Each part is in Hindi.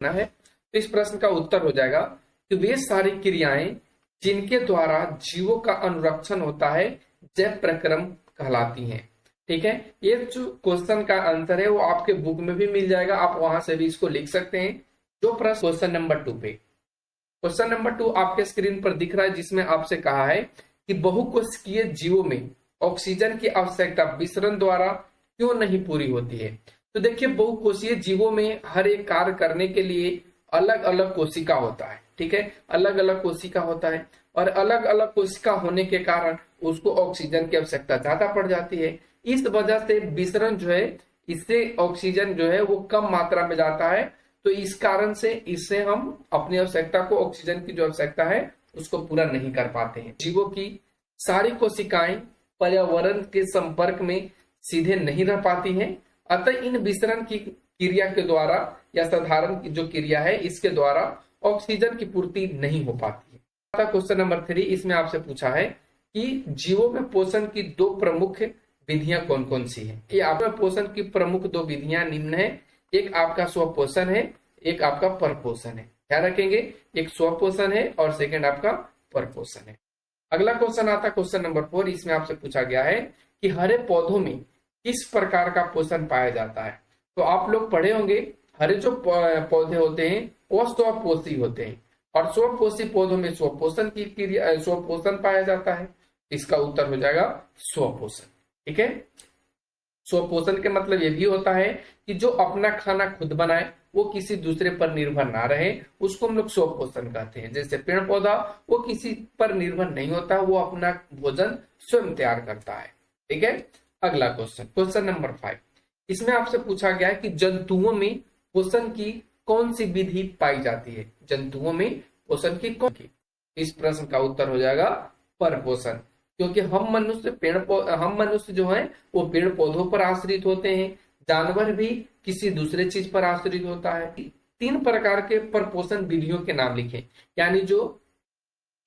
ना है। तो इस प्रश्न का उत्तर हो जाएगा कि वे सारी क्रियाएं जिनके द्वारा जीवों का अनुरक्षण होता है जैव प्रक्रम कहलाती हैं। ठीक है, ये जो क्वेश्चन का आंसर है वो आपके बुक में भी मिल जाएगा, आप वहां से भी इसको लिख सकते हैं। जो प्रश्न क्वेश्चन नंबर 2 पे, क्वेश्चन नंबर 2 आपके स्क्रीन पर दिख रहा है, जिसमें आपसे कहा है कि बहुकोशिकीय जीवों में ऑक्सीजन की आवश्यकता विसरण द्वारा क्यों नहीं पूरी होती है। तो देखिए, बहुकोशीय जीवों में हर एक कार्य करने के लिए अलग अलग कोशिका होता है। ठीक है, अलग अलग कोशिका होता है और अलग अलग कोशिका होने के कारण उसको ऑक्सीजन की आवश्यकता ज्यादा पड़ जाती है। इस वजह से विसरण जो है, इससे ऑक्सीजन जो है वो कम मात्रा में जाता है। तो इस कारण से इससे हम अपनी आवश्यकता को, ऑक्सीजन की जो आवश्यकता है उसको पूरा नहीं कर पाते हैं। जीवों की सारी कोशिकाएं पर्यावरण के संपर्क में सीधे नहीं रह पाती हैं, अतः इन विसरण की क्रिया के द्वारा या साधारण जो क्रिया है इसके द्वारा ऑक्सीजन की पूर्ति नहीं हो पाती है। क्वेश्चन नंबर 3, इसमें आपसे पूछा है कि जीवों में पोषण की 2 प्रमुख विधियां कौन कौन सी हैं। ये आपका पोषण की प्रमुख 2 विधियां निम्न है। एक आपका स्वपोषण है, एक आपका परपोषण है। ध्यान रखेंगे, एक स्वपोषण है और सेकंड आपका परपोषण है। अगला क्वेश्चन आता है क्वेश्चन नंबर 4, इसमें आपसे पूछा गया है कि हरे पौधों में किस प्रकार का पोषण पाया जाता है। तो आप लोग पढ़े होंगे, हरे जो पौधे होते हैं वो स्वपोषी होते हैं और स्वपोषी पौधों में स्वपोषण की क्रिया, स्वपोषण पाया जाता है। इसका उत्तर हो जाएगा स्वपोषण। ठीक है, स्वपोषण के मतलब ये भी होता है कि जो अपना खाना खुद बनाए, वो किसी दूसरे पर निर्भर ना रहे, उसको हम लोग स्वपोषण कहते हैं। जैसे पेड़ पौधा वो किसी पर निर्भर नहीं होता, वो अपना भोजन स्वयं तैयार करता है। ठीक है, अगला क्वेश्चन, क्वेश्चन नंबर 5, इसमें आपसे पूछा गया है कि जंतुओं में पोषण की कौन सी विधि पाई जाती है। जंतुओं में पोषण की कौन की, इस प्रश्न का उत्तर हो जाएगा परपोषण। क्योंकि हम मनुष्य जो है वो पेड़ पौधों पर आश्रित होते हैं, जानवर भी किसी दूसरे चीज पर आश्रित होता है। 3 प्रकार के परपोषण विधियों के नाम लिखें, यानी जो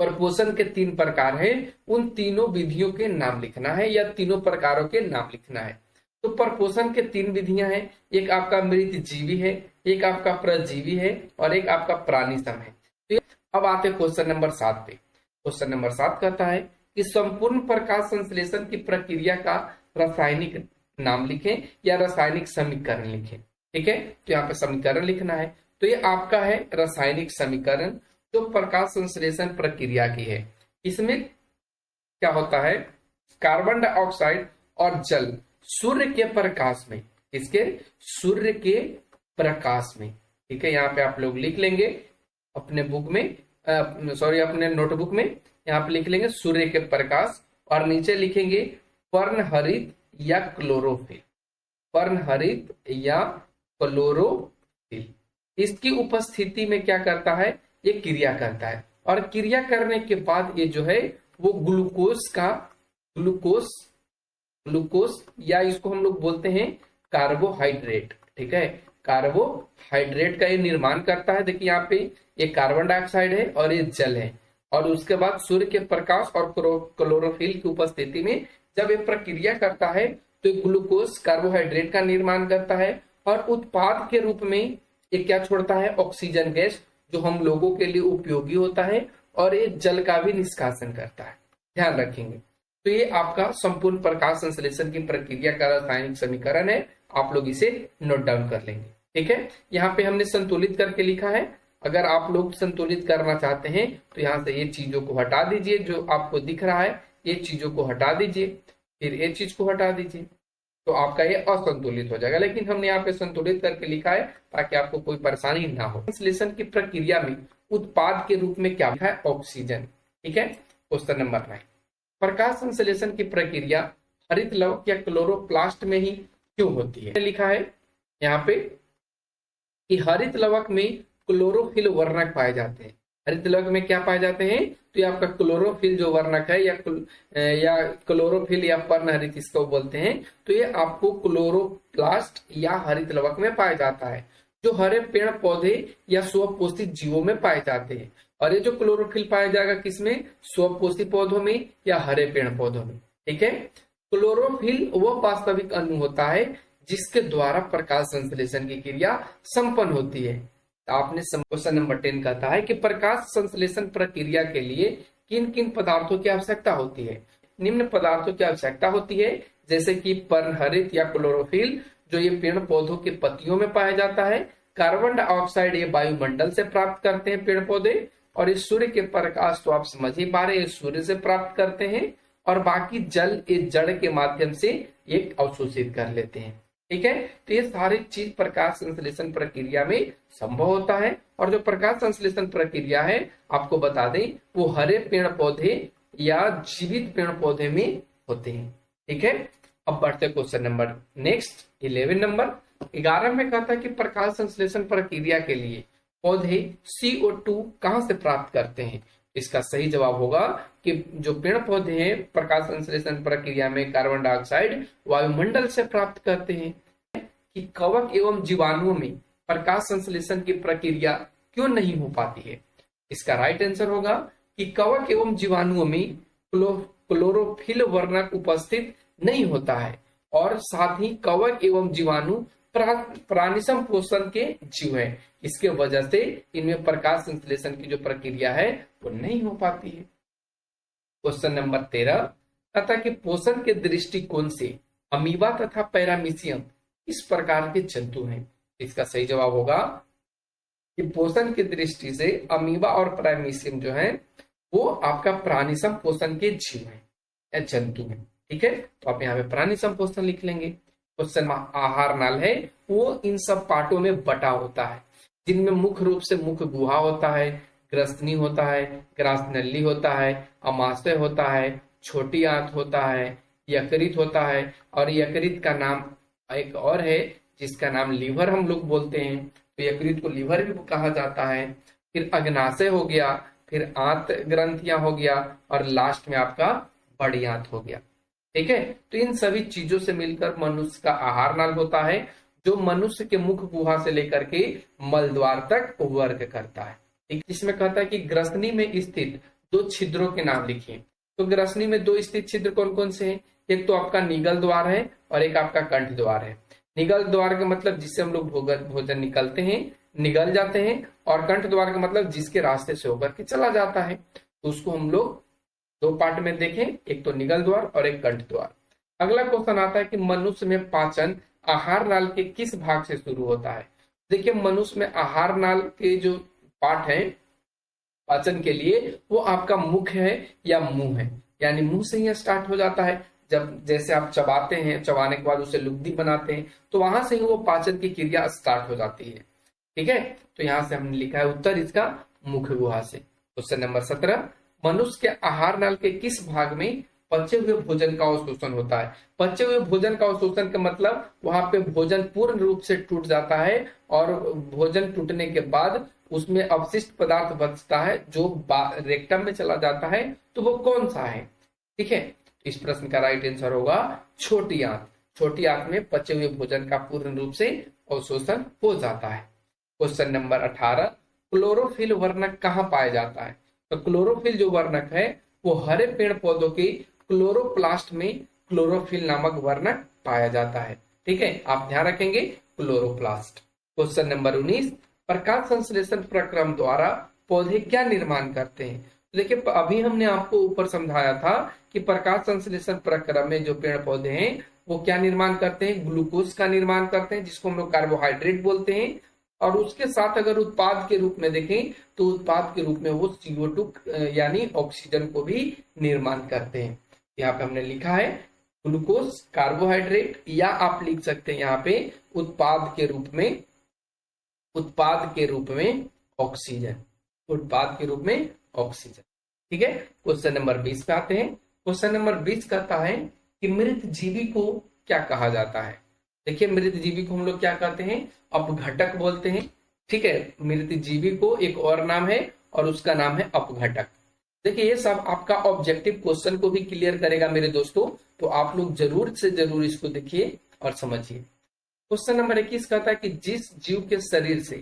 परपोषण के 3 प्रकार हैं उन तीनों विधियों के नाम लिखना है या तीनों प्रकारों के नाम लिखना है। तो परपोषण के 3 विधियां हैं, एक आपका मृत जीवी है, एक आपका परजीवी है और एक आपका प्राणीसम है। तो अब आते क्वेश्चन नंबर 7 पे। क्वेश्चन नंबर 7 कहता है कि संपूर्ण प्रकाश संश्लेषण की प्रक्रिया का रासायनिक नाम लिखें या रासायनिक समीकरण लिखें। ठीक है, तो यहाँ पे समीकरण लिखना है। तो ये आपका है रासायनिक समीकरण जो प्रकाश संश्लेषण प्रक्रिया की है। इसमें क्या होता है, कार्बन डाइऑक्साइड और जल सूर्य के प्रकाश में, इसके सूर्य के प्रकाश में। ठीक है, यहाँ पे आप लोग लिख लेंगे अपने बुक में, अपने नोटबुक में, यहाँ पे लिख लेंगे सूर्य के प्रकाश और नीचे लिखेंगे पर्णहरित या क्लोरोफिल। पर्णहरित या क्लोरोफिल, इसकी उपस्थिति में क्या करता है, ये क्रिया करता है और क्रिया करने के बाद ये जो है वो ग्लूकोज या इसको हम लोग बोलते हैं कार्बोहाइड्रेट। ठीक है, कार्बोहाइड्रेट का ये निर्माण करता है। देखिए यहाँ पे ये कार्बन डाइऑक्साइड है और ये जल है और उसके बाद सूर्य के प्रकाश और क्लोरोफिल की उपस्थिति में जब ये प्रक्रिया करता है तो ग्लूकोज कार्बोहाइड्रेट का निर्माण करता है और उत्पाद के रूप में ये क्या छोड़ता है, ऑक्सीजन गैस, जो हम लोगों के लिए उपयोगी होता है और ये जल का भी निष्कासन करता है। ध्यान रखेंगे। तो ये आपका संपूर्ण प्रकाश संश्लेषण की प्रक्रिया का रासायनिक समीकरण है, आप लोग इसे नोट डाउन कर लेंगे। ठीक है, यहाँ पे हमने संतुलित करके लिखा है। अगर आप लोग संतुलित करना चाहते हैं तो यहाँ से ये चीजों को हटा दीजिए, जो आपको दिख रहा है ये चीजों को हटा दीजिए, फिर ये चीज को हटा दीजिए, तो आपका ये असंतुलित हो जाएगा। लेकिन हमने यहाँ पे संतुलित करके लिखा है ताकि आपको कोई परेशानी ना हो। संश्लेषण की प्रक्रिया में उत्पाद के रूप में क्या लिखा है, ऑक्सीजन। ठीक है, क्वेश्चन नंबर 9, प्रकाश संश्लेषण की प्रक्रिया हरित लवक या क्लोरोप्लास्ट में ही क्यों होती है। लिखा है यहाँ पे कि हरित लवक में क्लोरोफिल वर्णक पाए जाते हैं। हरित लवक में क्या पाए जाते हैं, तो ये आपका क्लोरोफिल जो वर्णक है या क्लोरोफिल या पर्णहरित इसको बोलते हैं, तो ये आपको क्लोरोप्लास्ट या हरित लवक में पाया जाता है, जो हरे पेड़ पौधे या स्वपोषित जीवों में पाए जाते हैं। और ये जो क्लोरोफिल पाया जाएगा किसमें, स्वपोषी पौधों में या हरे पेड़ पौधों में। ठीक है, क्लोरोफिल वह वास्तविक अणु होता है जिसके द्वारा प्रकाश संश्लेषण की क्रिया संपन्न होती है। आपने क्वेश्चन नंबर 10 कहता है कि प्रकाश संश्लेषण प्रक्रिया के लिए किन किन पदार्थों की आवश्यकता होती है। निम्न पदार्थों की आवश्यकता होती है, जैसे कि पर्णहरित या क्लोरोफिल, जो ये पेड़ पौधों के पत्तियों में पाया जाता है। कार्बन डाइऑक्साइड ये वायुमंडल से प्राप्त करते हैं पेड़ पौधे, और इस सूर्य के प्रकाश तो आप समझ ही पा रहे हैं, सूर्य से प्राप्त करते हैं। और बाकी जल इस जड़ के माध्यम से ये अवशोषित कर लेते हैं। ठीक है, तो ये सारी चीज प्रकाश संश्लेषण प्रक्रिया में संभव होता है। और जो प्रकाश संश्लेषण प्रक्रिया है, आपको बता दें, वो हरे पेड़ पौधे या जीवित पेड़ पौधे में होते हैं। ठीक है, अब बढ़ते क्वेश्चन नंबर नेक्स्ट 11 नंबर 11 में कहता है कि प्रकाश संश्लेषण प्रक्रिया के लिए पौधे CO2 कहां से प्राप्त करते हैं। इसका सही जवाब होगा कि जो पेड़ पौधे हैं प्रकाश संश्लेषण प्रक्रिया में कार्बन डाइऑक्साइड वायुमंडल से प्राप्त करते हैं। कि कवक एवं जीवाणुओं में प्रकाश संश्लेषण की प्रक्रिया क्यों नहीं हो पाती है। इसका राइट आंसर होगा कि कवक एवं जीवाणुओं में क्लोरोफिल वर्णक उपस्थित नहीं होता है, और साथ ही कवक एवं जीवाणु प्राणिसम पोषण के जीव है। इसके वजह से इनमें प्रकाश संश्लेषण की जो प्रक्रिया है वो नहीं हो पाती है। क्वेश्चन नंबर 13 कहता कि पोषण के दृष्टिकोण से अमीबा तथा पैरामीशियम इस प्रकार के जंतु हैं। इसका सही जवाब होगा कि पोषण की दृष्टि से अमीबा और पैरामीशियम जो है वो आपका प्राणिसम पोषण के जीव है या जंतु है। ठीक है, तो आप यहाँ पे प्राणिसम पोषण लिख लेंगे। क्वेश्चन आहार नाल है, वो इन सब पार्टों में बटा होता है, जिनमें मुख्य रूप से मुख्य गुहा होता है, ग्रस्तनी होता है, ग्रासनली होता है, अमाशय होता है, छोटी आंत होता है, यकृत होता है, और यकृत का नाम एक और है जिसका नाम लीवर हम लोग बोलते हैं, तो यकृत को लीवर भी कहा जाता है। फिर अग्नाशय हो गया, फिर आंत ग्रंथियां हो गया, और लास्ट में आपका बड़ी आंत हो गया। ठीक है, तो इन सभी चीजों से मिलकर मनुष्य का आहार नाल होता है, जो मनुष्य के मुख गुहा से लेकर के मल द्वार तक वर्ग करता है। ठीक, इसमें कहता है कि ग्रसनी में स्थित 2 छिद्रों के नाम लिखिए। तो ग्रसनी में 2 स्थित छिद्र कौन कौन से हैं। एक तो आपका निगल द्वार है और एक आपका कंठ द्वार है। निगल द्वार का मतलब जिससे हम लोग भोजन निकलते हैं, निगल जाते हैं, और कंठ द्वार का मतलब जिसके रास्ते से होकर के चला जाता है। तो उसको हम लोग 2 पार्ट में देखें, एक तो निगल द्वार और एक कंठ द्वार। अगला क्वेश्चन आता है कि मनुष्य में पाचन आहार नाल के किस भाग से शुरू होता है। देखिए, मनुष्य में आहार नाल के जो पार्ट है पाचन के लिए, वो आपका मुख है या मुंह है, यानी मुंह से ही स्टार्ट हो जाता है। जब जैसे आप चबाते हैं, चबाने के बाद उसे लुगदी बनाते हैं, तो वहां से ही वो पाचन की क्रिया स्टार्ट हो जाती है। ठीक है, तो यहाँ से हमने लिखा है उत्तर इसका मुख गुहा से। क्वेश्चन नंबर 17 मनुष्य के आहार नाल के किस भाग में पचे हुए भोजन का अवशोषण होता है। पचे हुए भोजन का अवशोषण का मतलब वहां पे भोजन पूर्ण रूप से टूट जाता है, और भोजन टूटने के बाद उसमें अवशिष्ट पदार्थ बचता है जो रेक्टम में चला जाता है। तो वो कौन सा है। ठीक है, इस प्रश्न का राइट आंसर होगा छोटी आंत। छोटी आंत में पचे हुए भोजन का पूर्ण रूप से अवशोषण हो जाता है। क्वेश्चन नंबर 18 क्लोरोफिल वर्णक कहाँ पाया जाता है। तो क्लोरोफिल जो वर्णक है वो हरे पेड़ पौधों के क्लोरोप्लास्ट में क्लोरोफिल नामक वर्णक पाया जाता है। ठीक है, आप ध्यान रखेंगे क्लोरोप्लास्ट। क्वेश्चन नंबर 19 प्रकाश संश्लेषण प्रक्रम द्वारा पौधे क्या निर्माण करते हैं। देखिए, अभी हमने आपको ऊपर समझाया था कि प्रकाश संश्लेषण प्रक्रम में जो पेड़ पौधे हैं वो क्या निर्माण करते हैं, ग्लूकोज का निर्माण करते हैं, जिसको हम लोग कार्बोहाइड्रेट बोलते हैं। और उसके साथ अगर उत्पाद के रूप में देखें तो उत्पाद के रूप में वो CO2 यानी ऑक्सीजन को भी निर्माण करते हैं। यहाँ पे हमने लिखा है ग्लूकोज, कार्बोहाइड्रेट, या आप लिख सकते हैं यहाँ पे उत्पाद के रूप में ऑक्सीजन, उत्पाद के रूप में ऑक्सीजन। ठीक है, क्वेश्चन नंबर 20 पे आते हैं। क्वेश्चन नंबर 20 कहता है कि मृत जीवी को क्या कहा जाता है। देखिए, मृत जीवी को हम लोग क्या कहते हैं, अपघटक बोलते हैं। ठीक है, मृत जीवी को एक और नाम है और उसका नाम है अपघटक। देखिए, ये सब आपका ऑब्जेक्टिव क्वेश्चन को भी क्लियर करेगा मेरे दोस्तों, तो आप लोग जरूर से जरूर इसको देखिए और समझिए। क्वेश्चन नंबर 21 कहता है कि जिस जीव के शरीर से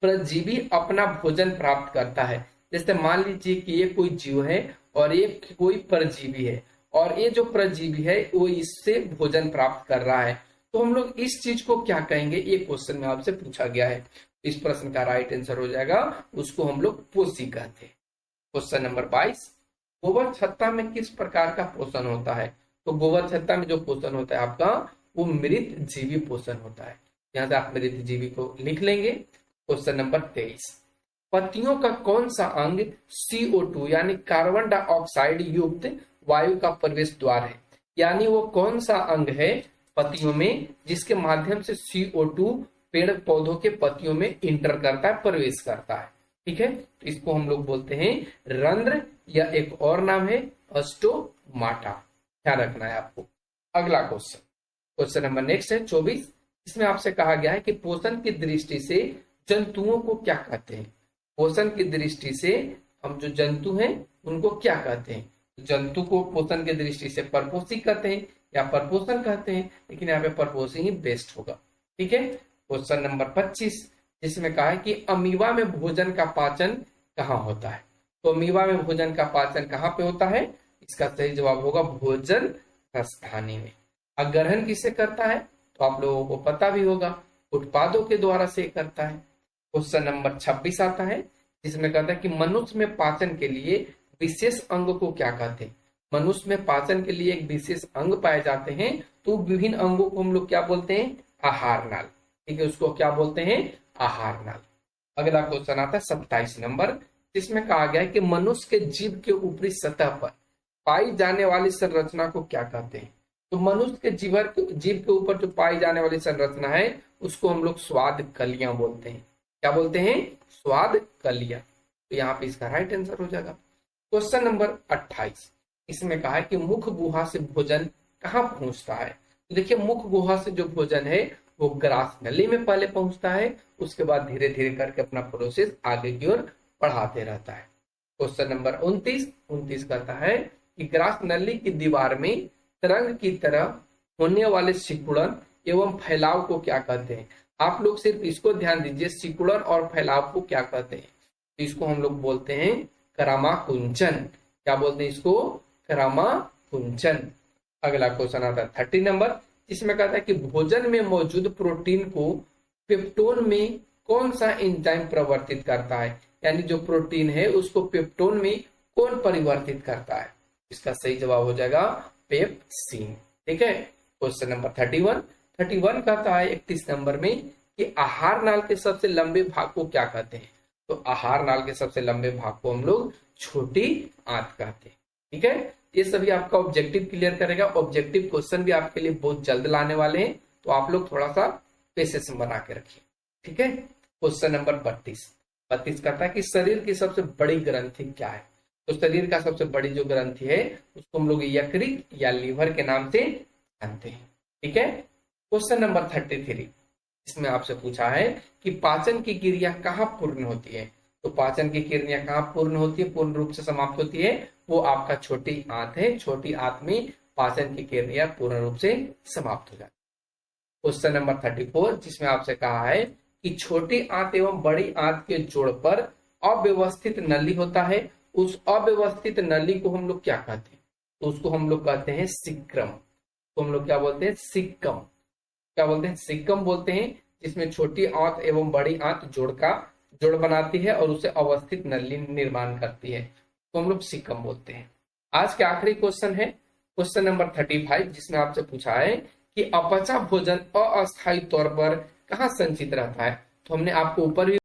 परजीवी अपना भोजन प्राप्त करता है, जैसे मान लीजिए कि ये कोई जीव है और ये कोई परजीवी है, और ये जो परजीवी है वो इससे भोजन प्राप्त कर रहा है, तो हम लोग इस चीज को क्या कहेंगे, ये क्वेश्चन में आपसे पूछा गया है। इस प्रश्न का राइट आंसर हो जाएगा, उसको हम लोग पोषी कहते हैं। क्वेश्चन नंबर 22, गोबर छत्ता में किस प्रकार का पोषण होता है? तो गोबर छत्ता में जो पोषण होता है आपका, वो मृत जीवी पोषण होता है। यहाँ से आप मृत जीवी को लिख लेंगे। क्वेश्चन नंबर 23, पत्तियों का कौन सा अंग CO2 यानी कार्बन डाइऑक्साइड युक्त वायु का प्रवेश द्वार है? यानी वो कौन सा अंग है पत्तियों में जिसके माध्यम से CO2 पेड़ पौधों के पत्तियों में इंटर करता है, प्रवेश करता है। ठीक है, तो इसको हम लोग बोलते हैं रंध्र, या एक और नाम है स्टोमाटा। ध्यान रखना है आपको। अगला क्वेश्चन, क्वेश्चन नंबर नेक्स्ट है 24। इसमें आपसे कहा गया है कि पोषण की दृष्टि से जंतुओं को क्या कहते हैं? पोषण की दृष्टि से हम जो जंतु हैं उनको क्या कहते हैं? जंतु को पोषण की दृष्टि से परपोषी कहते हैं या परपोषण कहते हैं, लेकिन यहाँ पे परपोषी ही बेस्ट होगा। ठीक है, क्वेश्चन नंबर 25, जिसमें कहा है कि अमीबा में भोजन का पाचन कहाँ होता है? तो अमीबा में भोजन का पाचन कहाँ पे होता है? इसका सही जवाब होगा भोजन रसधानी में। ग्रहण किससे करता है? तो आप लोगों को पता भी होगा, उत्पादों के द्वारा से करता है। क्वेश्चन नंबर 26 आता है, जिसमें कहता है कि मनुष्य में पाचन के लिए विशेष अंग को क्या कहते हैं? मनुष्य में पाचन के लिए एक विशेष अंग पाए जाते हैं, तो विभिन्न अंगों को हम लोग क्या बोलते हैं? आहार नाल। ठीक है, उसको क्या बोलते हैं? आहार नाल। अगला क्वेश्चन आता है 27 नंबर, जिसमें कहा गया है कि मनुष्य के जीभ के ऊपरी सतह पर पाई जाने वाली संरचना को क्या कहते हैं? तो मनुष्य के जीभ के ऊपर जो पाई जाने वाली संरचना है उसको हम लोग स्वाद कलियां बोलते हैं। क्या बोलते हैं? स्वाद कलियां। तो यहाँ पे इसका राइट आंसर हो जाएगा। क्वेश्चन नंबर 28, इसमें कहा है कि मुख गुहा से भोजन कहाँ पहुंचता है? तो देखिए, मुख गुहा से जो भोजन है वो ग्रास नली में पहले पहुंचता है, उसके बाद धीरे धीरे करके अपना प्रोसेस आगे की ओर बढ़ाते रहता है। क्वेश्चन नंबर 29 कहता है कि ग्रास नली की दीवार में तरंग की तरह होने वाले सिकुड़न एवं फैलाव को क्या कहते हैं? आप लोग सिर्फ इसको ध्यान दीजिए, सिकुड़न और फैलाव को क्या कहते हैं? तो इसको हम लोग बोलते हैं करामाकुंचन। क्या बोलते हैं इसको? करामाकुंचन। अगला क्वेश्चन आता है 30 नंबर, जिसमें कहता है कि भोजन में मौजूद प्रोटीन को पेप्टोन में कौन सा एंजाइम परिवर्तित करता है? यानी जो प्रोटीन है उसको पेप्टोन में कौन परिवर्तित करता है? इसका सही जवाब हो जाएगा पेप्सिन। ठीक है, क्वेश्चन नंबर 31 कहता है 31 नंबर में कि आहार नाल के सबसे लंबे भाग को क्या कहते हैं? तो आहार नाल के सबसे लंबे भाग को हम लोग छोटी आंत कहते हैं। ठीक है, ये सभी आपका ऑब्जेक्टिव क्लियर करेगा। ऑब्जेक्टिव क्वेश्चन भी आपके लिए बहुत जल्द लाने वाले हैं, तो आप लोग थोड़ा सा पेशेंस बना के रखिए। ठीक है, क्वेश्चन नंबर 32 कहता है कि शरीर की सबसे बड़ी ग्रंथि क्या है? तो शरीर का सबसे बड़ी जो ग्रंथि है उसको हम लोग यकृत या लीवर के नाम से जानते हैं। ठीक है, क्वेश्चन नंबर 33, इसमें आपसे पूछा है कि पाचन की क्रिया कहाँ पूर्ण होती है? तो पाचन की क्रिया कहाँ पूर्ण होती है, पूर्ण रूप से समाप्त होती है? वो आपका छोटी आंत है। छोटी आंत में पाचन की क्रिया पूर्ण रूप से समाप्त हो जाती है। क्वेश्चन नंबर 34, जिसमें आपसे कहा है कि छोटी आंत एवं बड़ी आंत के जोड़ पर अव्यवस्थित नली होता है, उस अव्यवस्थित नली को हम लोग क्या कहते हैं? तो उसको हम लोग कहते हैं सिक्रम। तो हम लोग क्या बोलते हैं? सिक्कम। क्या बोलते हैं? सिक्कम बोलते हैं, जिसमें छोटी आंत एवं बड़ी आंत जोड़ बनाती है और उसे अवस्थित नली निर्माण करती है, तो हम लोग सिक्कम बोलते हैं। आज के आखिरी क्वेश्चन है क्वेश्चन नंबर 35, जिसमें आपसे पूछा है कि अपचा भोजन अस्थायी तौर पर कहाँ संचित रहता है? तो हमने आपको ऊपर भी